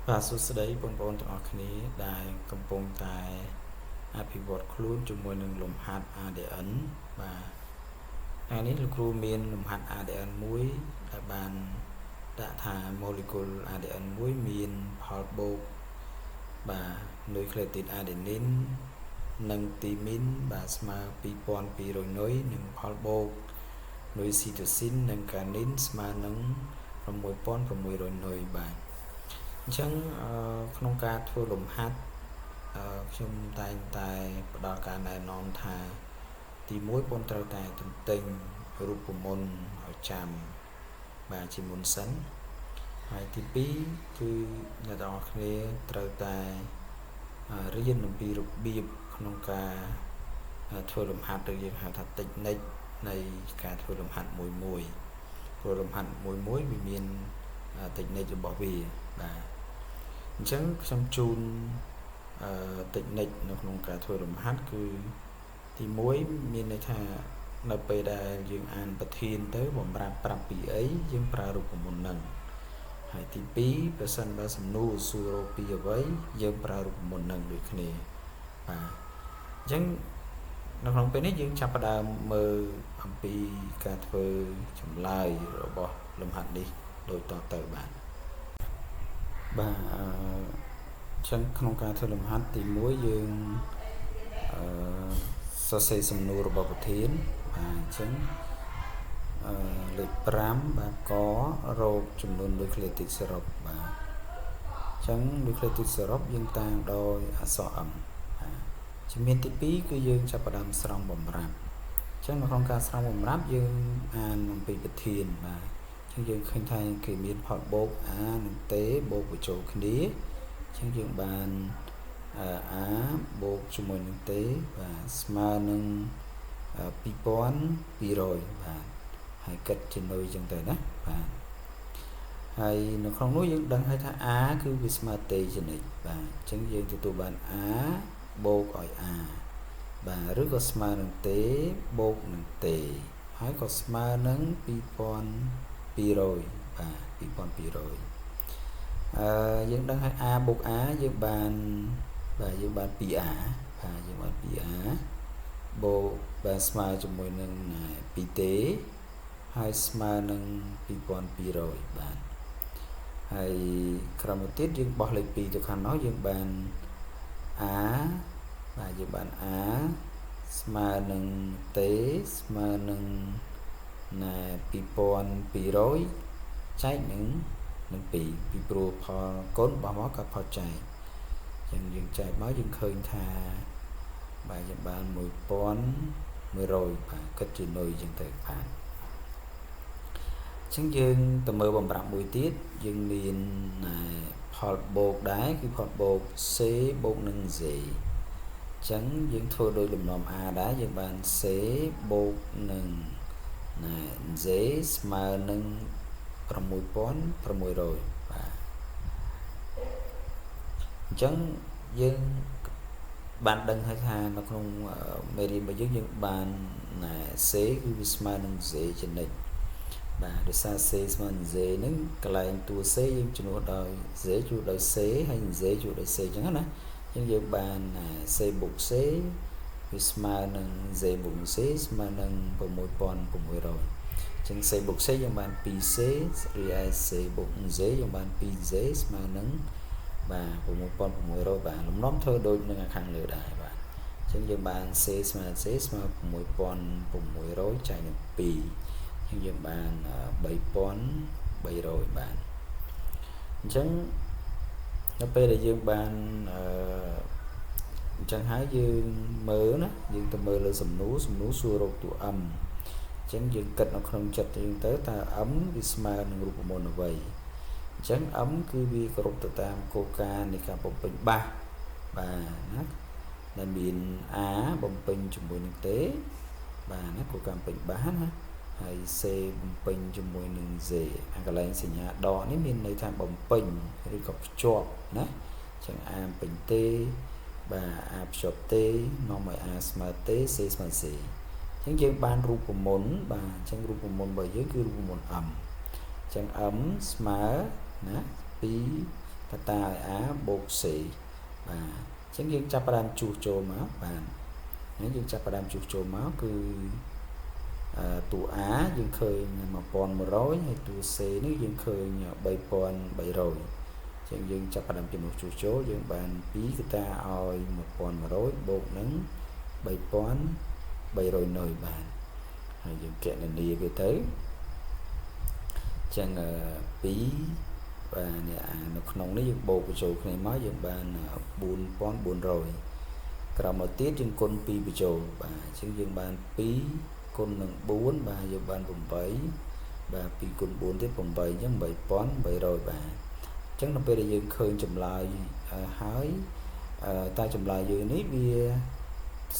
បាទសួស្តីបងប្អូនទាំងអស់គ្នាដែលកំពុងតែអភិវឌ្ឍខ្លួនជាមួយនឹងលំហាត់ ADN បាទថ្ងៃនេះលោកគ្រូមានលំហាត់ ADN មួយដែលបានដាក់ថា molecule ADN មួយមានផលបូកបាទ nucleotide adenine និង thymine បាទស្មើ 2200 នុយនិងផលបូក នុយ cytosine និង guanine ស្មើនឹង 6600 នុយបាទអញ្ចឹងក្នុងការធ្វើលំហាត់ខ្ញុំតែងតែផ្ដល់ការណែនាំថាទី1បងត្រូវតែទន្ទិញរូបមន្តឲ្យចាំបាទជាមុនសិនហើយទី2គឺអ្នកទាំងអស់គ្នាត្រូវតែរៀនអំពីរបៀបក្នុងការធ្វើលំហាត់ឬយើងហៅថា technique នៃការធ្វើលំហាត់មួយព្រោះលំហាត់មួយវាមាន technique របស់វាបាទអញ្ចឹងខ្ញុំជូនtechnique នៅក្នុងការធ្វើលំហាត់គឺទី1មានន័យថានៅពេលដែលយើងអានប្រធានទៅបំរាប់ប្រាប់ពីអីយើងប្រើរូបមន្តហ្នឹងហើយទី2ប្រសិនបើសំណួរសួរពីអ្វីយើងប្រើរូបមន្តហ្នឹងដូចគ្នាបាទអញ្ចឹងនៅក្នុងពេលនេះយើងចាប់ផ្ដើមមើលអំពីការធ្វើចម្លើយរបស់លំហាត់នេះដូចតទៅបាទចឹងក្នុងការធ្វើលំហាត់ទី1យើងសរសេរសំណួររបស់ប្រធានបាទអញ្ចឹងលេខ5បាទករកចំនួន nucleotide syrup បាទអញ្ចឹង nucleotide syrup យើងតាំងដោយអក្សរ M បាទជំហានទី2គឺយើងចាប់ផ្ដើមស្រង់បំរាប់អញ្ចឹងនៅក្នុងការស្រង់បំរាប់យើងអានអំពីប្រធានបាទអញ្ចឹងយើងឃើញថាគេមានផលបូក A និង T បូកបញ្ចូលគ្នាអញ្ចឹងយើងបាន A បូកជាមួយនឹង T បាទស្មើនឹង2200បាទហើយគិតជានុយអញ្ចឹងទៅណាបាទហើយនៅក្នុងនោះយើងដឹងហើយថា A គឺវាស្មើ T ជានិច្ចបាទអញ្ចឹងយើងទទួលបាន A បូកឲ្យ A បាទឬក៏ស្មើនឹង T បូកនឹង T ហើយក៏ស្មើនឹង2200បាទ2200យើងដឹងហើយ A បូក A យើងបានបាទយើងបាន 2A បាទយើងបាន 2A បូកបាទស្មើជាមួយនឹង 2T ហើយស្មើនឹង2200បាទហើយក្រោយមកទៀតយើងបោះលេខ2ទៅខាងនោះយើងបាន A បាទយើងបាន A ស្មើនឹង T ស្មើនឹង2200ចែកនឹង2ពីព្រោះផលកូនរបស់មកក៏ផលចែកអញ្ចឹងយើងចែកមកយើងឃើញថាបាទយើងបាន1100បាទគិតជានុយអញ្ចឹងទៅបាទអញ្ចឹងយើងទៅមើលបំរាប់មួយទៀតយើងមានផលបូកដែរគឺផលបូក C បូកនឹង Z អញ្ចឹងយើងធ្វើដោយលំនាំ A ដែរយើងបាន C បូកនឹងZ ស្មើនឹង6600បាទអញ្ចឹងយើងបានដឹងហើយថានៅក្នុងមេរៀនរបស់យើងបានC គឺវាស្មើនឹង Z ជានិច្ចបាទដោយសារ C ស្មើនឹង Z ហ្នឹងកន្លែងតួ C យើងជំនួសដោយ Z ជួសដោយ C ហើយ Z ជួសដោយ C អញ្ចឹងណាអញ្ចឹងយើងបាន C បូក C វាស្មើនឹង Z បូក C ស្មើនឹង6600ចឹង C បូក C យើងបាន 2C រីឯ C បូក Z យើងបាន 2Z ស្មើនឹងបាទ6600បាទលំនាំធ្វើដូចនឹងខាងលើដែរបាទអញ្ចឹងយើងបាន C ស្មើ C ស្មើ6600ចែកនឹង2អញ្ចឹងយើងបាន3300បាទអញ្ចឹងនៅពេលដែលយើងបានអញ្ចឹងហើយយើងមើលណាយើងទៅមើលលើសំណួរសួររកតួ Mអញ្ចឹងយើងគិតនៅក្នុងចិត្តយើងទៅតើ M វាស្មើនឹងរូបមន្តអ្វីអញ្ចឹង M គឺវាគោរពទៅតាមគោលការណ៍នៃការបំពេញបាសបាទណាដែលមាន A បំពេញជាមួយនឹង T បាទណាគោលការណ៍បំពេញបាសណាហើយ C បំពេញជាមួយនឹង Z អាកន្លែងសញ្ញាដកនេះមានន័យថាបំពេញឬក៏ភ្ជាប់ណាអញ្ចឹង A បំពេញ T បាទ A ភ្ជាប់ T នាំឲ្យ A ស្មើ T C ស្មើ Cអញ្ចឹងយើងបានរូបមន្តបាទអញ្ចឹងរូបមន្តរបស់យើងគឺរូបមន្ត M អញ្ចឹង M ស្មើណា2 beta ឲ្យ a បូក c បាទអញ្ចឹងយើងចាប់ផ្ដើមជួសចូលមកបាទយើងចាប់ផ្ដើមជួសចូលមកគឺតួ a យើងឃើញ 1100 ហើយតួ c នេះយើងឃើញ 3300 ចឹងយើងចាប់ផ្ដើមចំនួនជួសចូលយើងបាន2គឺតាឲ្យ 1100 បូកនឹង3300នៅបានហើយយើងគណនាវាទៅចឹង2បាទនៅក្នុងនេះយើងបូកបញ្ចូលគ្នាមកយើងបាន4400ក្រោមមកទៀតយើងគុណ2បញ្ចូលបាទអញ្ចឹងយើងបាន2គុណនឹង4បាទយើងបាន8បាទ2គុណ4ទៀត8អញ្ចឹង8800បាទអញ្ចឹងដល់ពេលដែលយើងឃើញចម្លើយហើយតែចម្លើយយើងនេះវា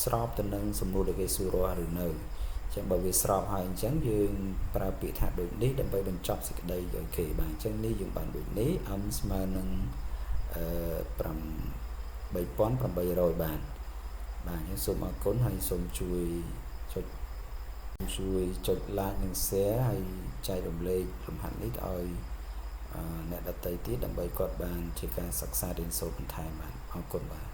ស្របទៅនឹងសំណួរដែលគេសួររាល់ឬនៅអញ្ចឹងបើវាស្របហើយអញ្ចឹងយើងប្រើពាក្យថាដូចនេះដើម្បីបញ្ចប់សេចក្តីឲ្យគេបាទអញ្ចឹងនេះយើងបានដូចនេះ m ស្មើនឹង3800បាទបាទខ្ញុំសូមអរគុណហើយសូមជួយចុច like និង share ហើយចែករំលែកលំហាត់នេះឲ្យអ្នកដទៃទៀតដើម្បីគាត់បានជាការសិក្សារៀនសូត្របន្ថែមបាទអរគុណបាទ